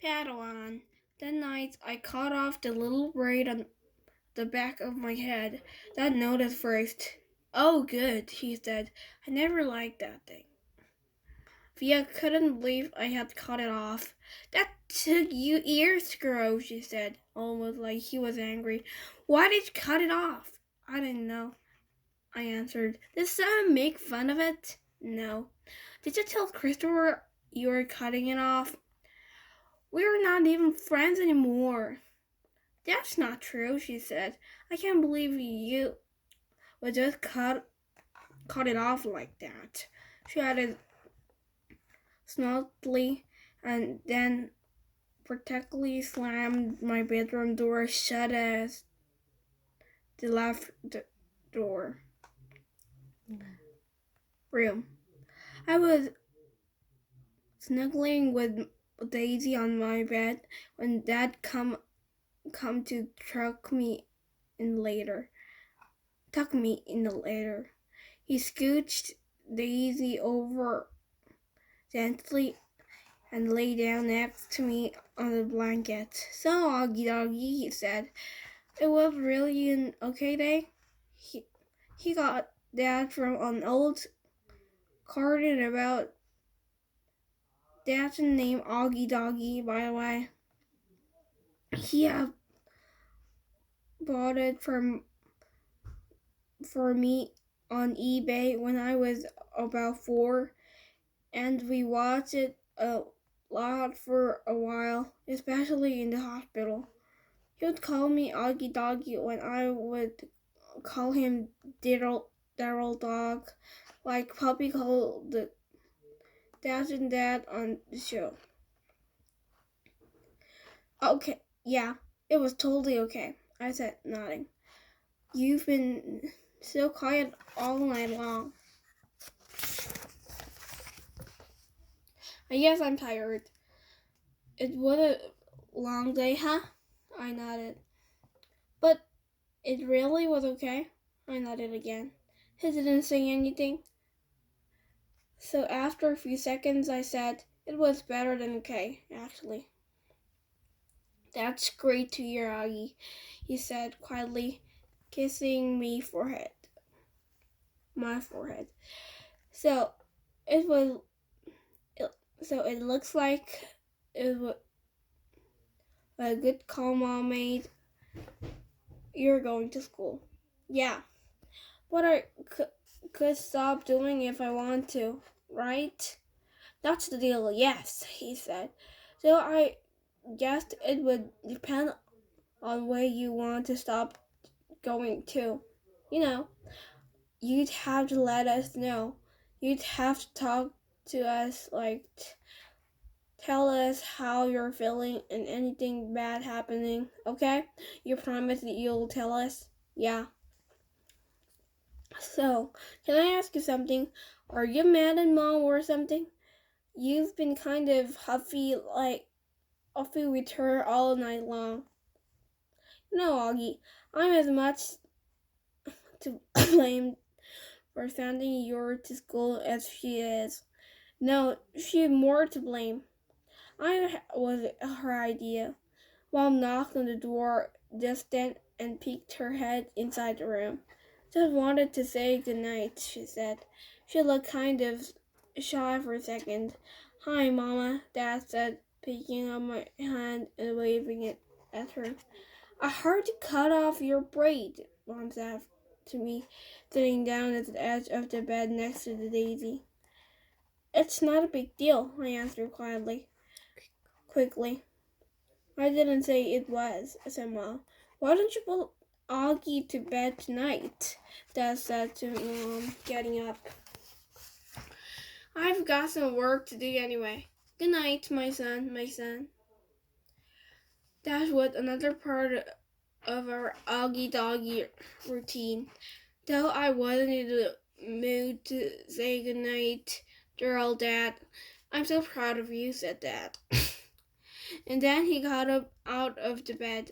paddle on. That night, I cut off the little braid on the back of my head. Dad noticed first. Oh, good, he said. I never liked that thing. Via couldn't believe I had cut it off. That took you years to grow, she said, almost like he was angry. Why did you cut it off? I didn't know, I answered. Did someone make fun of it? No. Did you tell Christopher you were cutting it off? We're not even friends anymore. That's not true, she said. I can't believe you would just cut it off like that. She added snugly, and then protectively slammed my bedroom door shut as the left door. Room. I was snuggling with Daisy on my bed when Dad come to tuck me in later. He scooched Daisy over gently and lay down next to me on the blanket. So, Augie Doggy, he said, it was really an okay day. He got that from an old cartoon about that's named Augie Doggy, by the way. He had bought it for me on eBay when I was about 4, and we watched it a lot for a while, especially in the hospital. He would call me Augie Doggy when I would call him Daryl Dog, like Puppy called the Dad and Dad on the show. Okay, yeah, it was totally okay, I said, nodding. You've been so quiet all night long. I guess I'm tired. It was a long day, huh? I nodded. But it really was okay? I nodded again. He didn't say anything. So after a few seconds, I said, it was better than okay, actually. That's great to hear, Augie, he said quietly, kissing my forehead. So it looks like it was a good call Mom made. You're going to school. Yeah, but I could stop doing if I want to, right? That's the deal, yes, he said. So I guessed it would depend on where you want to stop going to. You'd have to let us know. You'd have to talk to us, like tell us how you're feeling and anything bad happening, okay? You promise that you'll tell us? Yeah. So, can I ask you something? Are you mad at Mom or something? You've been kind of huffy with her all night long. No, Augie, I'm as much to blame for sending you to school as she is. No, she's more to blame. I was her idea. Mom knocked on the door just then and peeked her head inside the room. Just wanted to say goodnight, she said. She looked kind of shy for a second. Hi, Mama, Dad said, picking up my hand and waving it at her. I heard you cut off your braid, Mom said to me, sitting down at the edge of the bed next to the Daisy. It's not a big deal, I answered quickly. I didn't say it was, said Mom. Why don't you put Augie to bed tonight? Dad said to Mom, getting up. I've got some work to do anyway. Good night, my son. That was another part of our Augie Doggy routine. Though I wasn't in the mood to say goodnight, dear Dad, I'm so proud of you, said Dad. And then he got up out of the bed.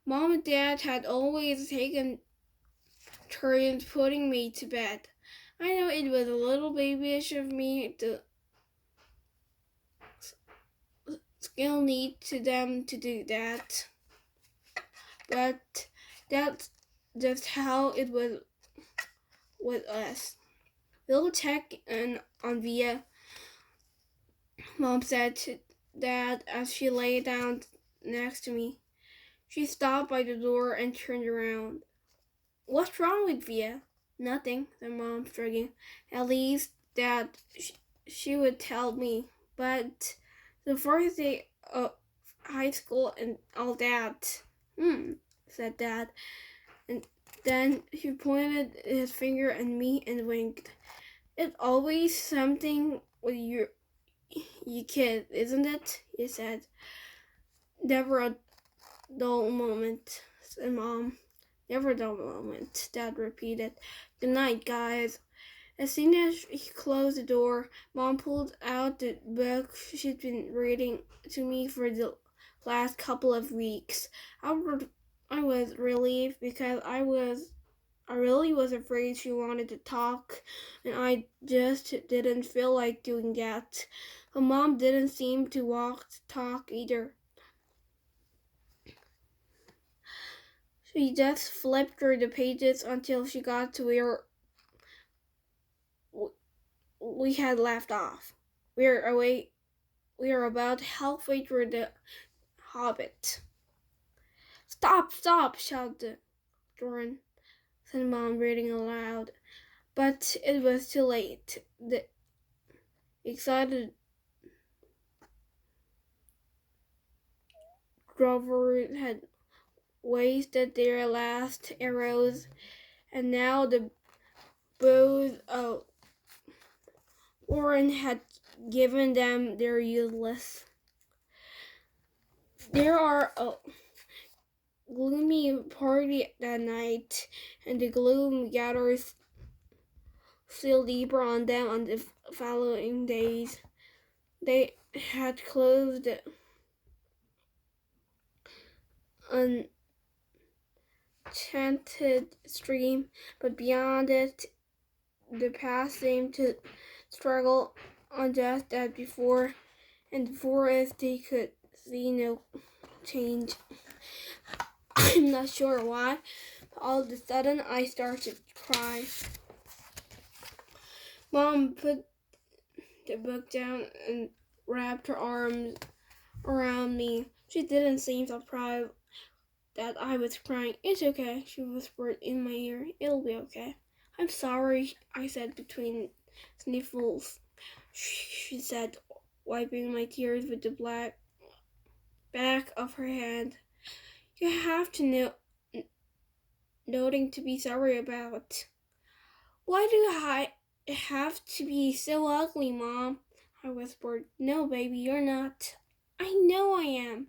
Mom and Dad had always taken turns putting me to bed. I know it was a little babyish of me skill need to them to do that. But that's just how it was with us. We'll check in on Via, Mom said to Dad as she lay down next to me. She stopped by the door and turned around. What's wrong with Via? Nothing, said Mom, shrugging. At least that she would tell me. But the first day of high school and all that. Said Dad. And then he pointed his finger at me and winked. It's always something with you kid, isn't it? He said. Never a dull moment, said Mom. Never a dull moment, Dad repeated. Good night, guys. As soon as he closed the door, Mom pulled out the book she'd been reading to me for the last couple of weeks. I was relieved because I really was afraid she wanted to talk, and I just didn't feel like doing that. But Mom didn't seem to want to talk either. She just flipped through the pages until she got to where we had left off. We are about halfway through the Hobbit. Stop, shouted Doran, said Mom, reading aloud. But it was too late. The excited drovers had wasted their last arrows, and now the bows of Warren had given them their useless. There are a gloomy party that night, and the gloom gathers still deeper on them on the following days. They had closed an enchanted stream, but beyond it, the path seemed to struggle on just as before, and the forest they could see no change. I'm not sure why, but all of a sudden I started to cry. Mom put the book down and wrapped her arms around me. She didn't seem surprised that I was crying. It's okay, she whispered in my ear. It'll be okay. I'm sorry, I said between sniffles. She said, wiping my tears with the black back of her hand. You have to know nothing to be sorry about. Why do I have to be so ugly, Mom? I whispered. No, baby, you're not. I know I am.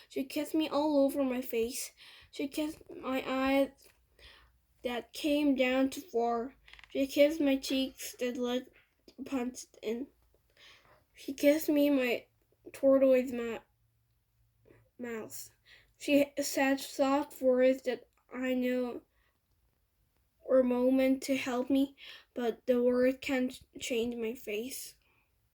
She kissed me all over my face. She kissed my eyes that came down to floor. She kissed my cheeks that looked punched in. She kissed me in my tortoise mouth. She said soft words that I know were meant to help me, but the words can't change my face.